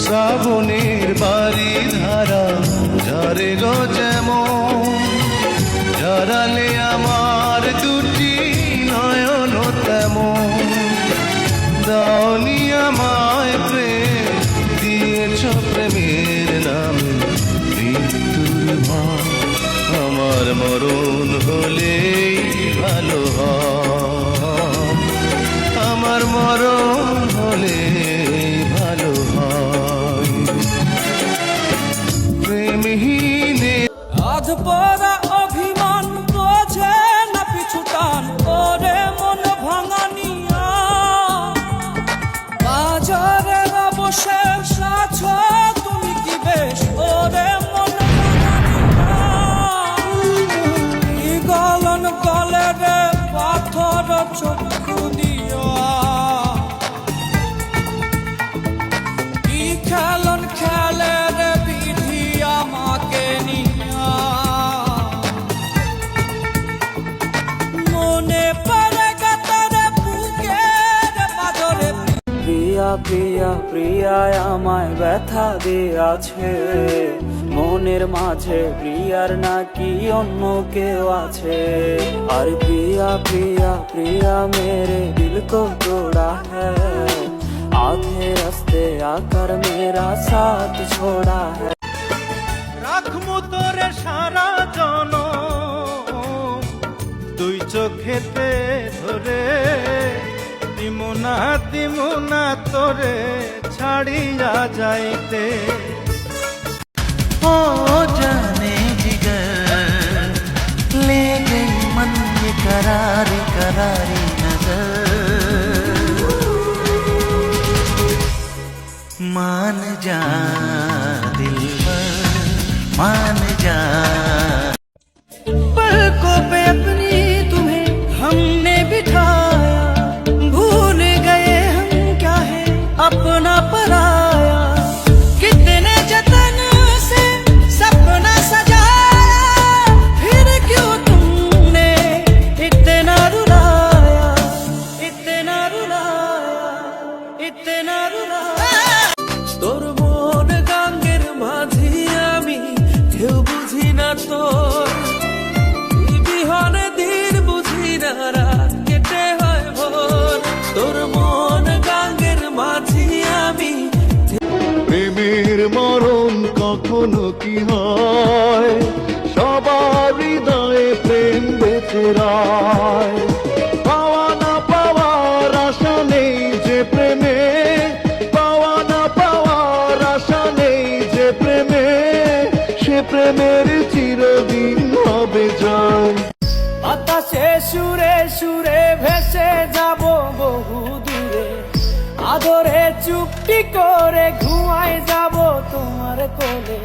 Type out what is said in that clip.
শ্রাবণের বাড়ি ধারা ঝরে গো যেমন, ঝরালে আমার দুটি নয়ন তেমন। দাওনি আমায় প্রেম, দিয়েছ প্রেমের নামে মৃত্যুর ভয়। আমার মরণ হলেই ভালো হয়, আমার মরণ হলে ভালো হয়। প্রেমহীনে আধপরা অভিমান বোঝে না পিছুটান ওরে মন ভাঙানিয়া। বাজারে বসে সাছ তুমি কি বেশ ওরে মন ভাঙানিয়া। কি গলন গলে রে পাথর চক্ষু দিয়া, কি খেলন খেলে রে বিধি আমাকে নিয়া। মনে পড়ে গাতারে বুকের পাথরে। প্রিয়া প্রিয়া প্রিয়ায় আমায় ব্যথা দিয়াছে, মনের মাঝে প্রিয়ার নাকি অন্য কেউ আছে। আর প্রিয়া প্রিয়া প্রিয়া মেরে দিল কো তোড়া হ্যায়, आधे रास्ते आकर मेरा साथ छोड़ा है। রাখমু তোরে সারা জনম দুই চোখেতে ধরে, দিমুনা তোরে ছাড়িয়া যাইতে। ओ जाने जिगर ले गई मन ये करारी करारी नजर। मान जा दिलबर मान जा। पलकों पे अपनी तुम्हें हमने बिठाया, भूल गए हम क्या है अपना पराया। कितने जतन से सपना सजाया, फिर क्यों तुमने इतना रुलाया, इतना रुलाया, इतना रुलाया। তোর মন গাঙ্গের মাঝি আমি কেউ বুঝি না তোর, তুই বিহনে দিন বুঝি না রাত কেটে হয় ভোর। তোর মন গাঙ্গের মাঝি আমি। প্রেমের মরণ কখনো কি হয়, সবার হৃদয়ে প্রেম বেঁচে রয়। পাওয়া না পাওয়ার আশা নেই যে প্রেমে, পাওয়া না পাওয়ার আশা নেই যে প্রেমে, সে প্রেমের চিরদিন হবে জয়। বাতাসে সুরে সুরে ভেসে যাব বহু দূরে, আদরে চুপটি করে ঘুমায় যাব তোমার কোলে।